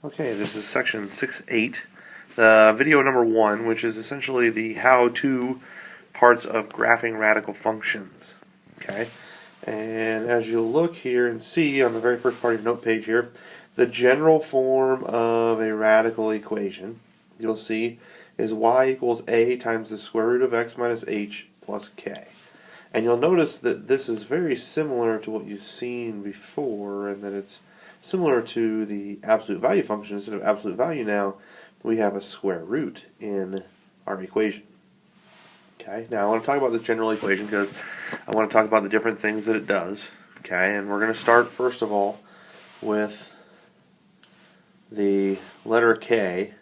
Okay, this is section 6.8, video number 1, which is essentially the how-to parts of graphing radical functions. Okay, and as you'll look here and see on the very first part of your note page here, the general form of a radical equation, you'll see, is y equals a times the square root of x minus h plus k. And you'll notice that this is very similar to what you've seen before, and that it's similar to the absolute value function. Instead of absolute value now, we have a square root in our equation. Okay, now I want to talk about this general equation because I want to talk about the different things that it does. Okay, and we're going to start first of all with the letter K.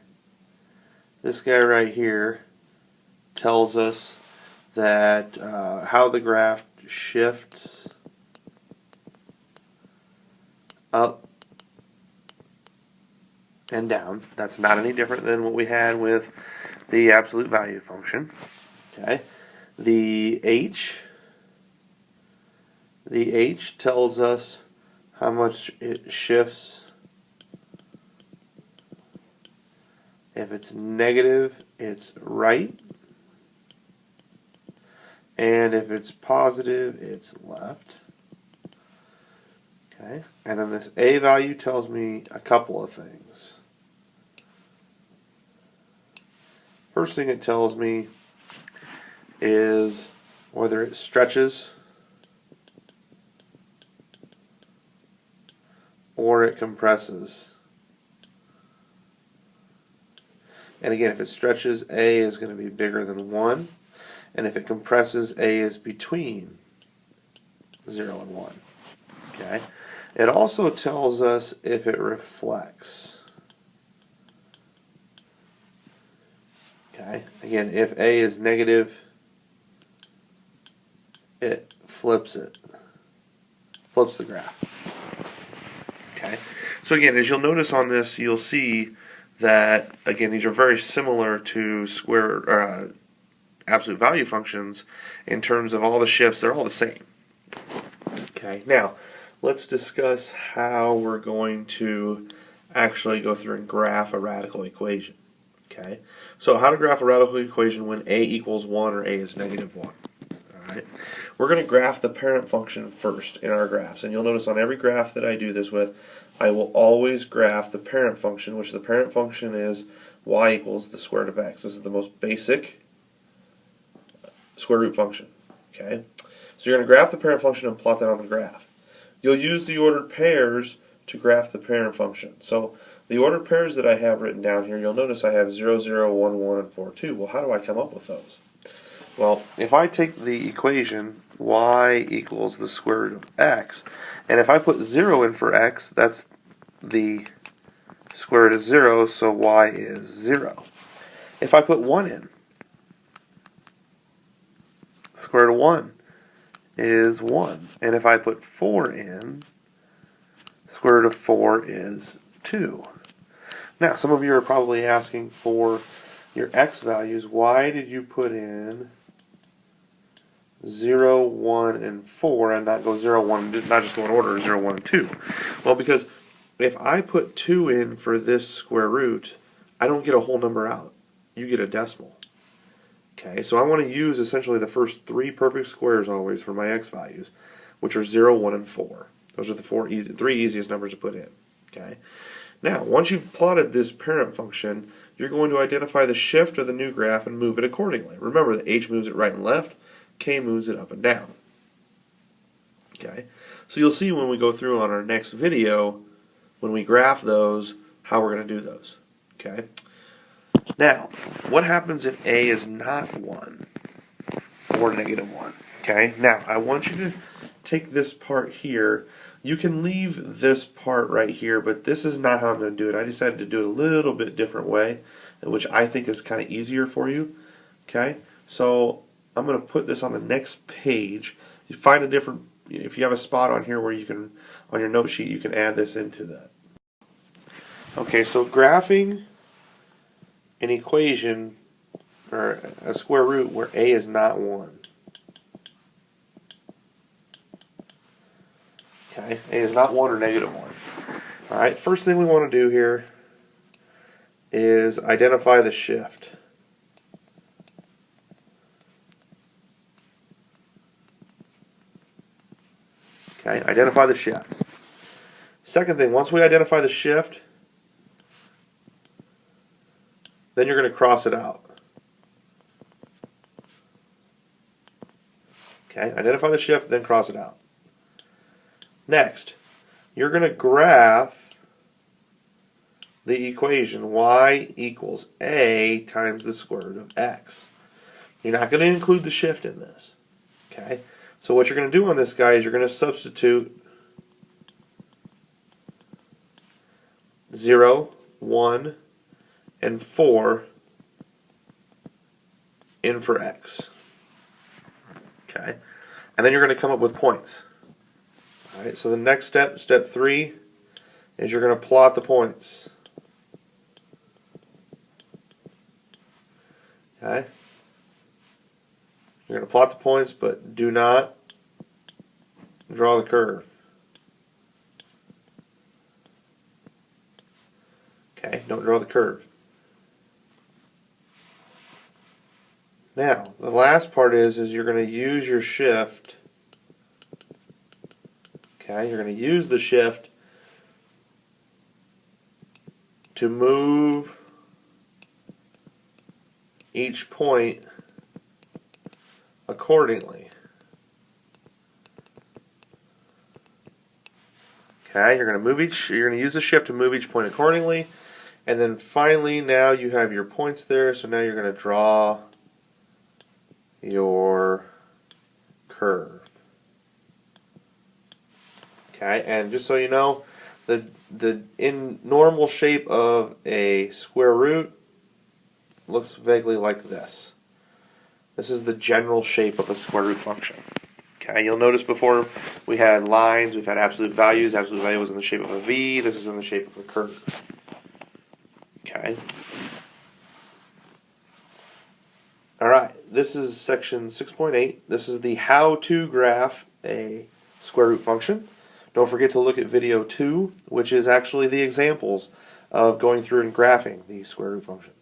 This guy right here tells us that how the graph shifts up and down. That's not any different than what we had with the absolute value function. Okay, the H tells us how much it shifts. If it's negative, it's right. And if it's positive, it's left. Okay, and then this A value tells me a couple of things. First thing it tells me is whether it stretches or it compresses. And again, if it stretches, A is going to be bigger than 1. And if it compresses, A is between 0 and 1. Okay. It also tells us if it reflects. Okay. Again, if A is negative, it flips it. Flips the graph. Okay. So again, as you'll notice on this, you'll see that, again, these are very similar to absolute value functions in terms of all the shifts. They're all the same. Okay, now let's discuss how we're going to actually go through and graph a radical equation. Okay, so how to graph a radical equation when a equals 1 or a is negative 1. Alright, we're going to graph the parent function first in our graphs, and you'll notice on every graph that I do this with, I will always graph the parent function, which the parent function is y equals the square root of x. This is the most basic square root function. Okay, so you're going to graph the parent function and plot that on the graph. You'll use the ordered pairs to graph the parent function. So the ordered pairs that I have written down here, you'll notice I have 0, 0, 1, 1, and 4, 2. Well, how do I come up with those? Well, if I take the equation y equals the square root of x, and if I put 0 in for x, that's the square root of 0, so y is 0. If I put 1 in, square root of 1 is 1. And if I put 4 in, square root of 4 is 2. Now, some of you are probably asking for your x values. Why did you put in 0, 1, and 4 and not go 0, 1, not just go in order 0, 1, and 2? Well, because if I put 2 in for this square root, I don't get a whole number out. You get a decimal. Okay, so I want to use essentially the first 3 perfect squares always for my x values, which are 0, 1, and 4. Those are the 3 easiest numbers to put in. Okay. Now, once you've plotted this parent function, you're going to identify the shift of the new graph and move it accordingly. Remember that h moves it right and left, k moves it up and down. Okay, so you'll see when we go through on our next video, when we graph those, how we're going to do those. Okay. Now, what happens if a is not 1 or negative 1? Okay, now I want you to take this part here. You can leave this part right here, but this is not how I'm going to do it. I decided to do it a little bit different way, which I think is kind of easier for you. Okay, so I'm going to put this on the next page. You find a different, if you have a spot on here where you can, on your note sheet, you can add this into that. Okay, so graphing an equation or a square root where a is not 1. Okay, a is not 1 or negative 1. Alright, first thing we want to do here is identify the shift. Okay, identify the shift. Second thing, once we identify the shift, then you're going to cross it out. Okay, identify the shift, then cross it out. Next, you're going to graph the equation y equals a times the square root of x. You're not going to include the shift in this. Okay, so what you're going to do on this guy is you're going to substitute 0, 1, and 4 in for x. Okay, and then you're going to come up with points. All right, so the next step, step 3, is you're going to plot the points. Okay, you're going to plot the points, but do not draw the curve. Okay, don't draw the curve. Now, the last part is you're going to use your shift. Okay, you're going to use the shift to move each point accordingly. Okay, you're going to use the shift to move each point accordingly, and then finally now you have your points there. So now you're going to draw your curve. Okay, and just so you know, the in normal shape of a square root looks vaguely like this. This is the general shape of a square root function. Okay, you'll notice before we had lines, we've had absolute values. Absolute value was in the shape of a V. This is in the shape of a curve. Okay. Alright, this is section 6.8. This is the how to graph a square root function. Don't forget to look at video 2, which is actually the examples of going through and graphing the square root function.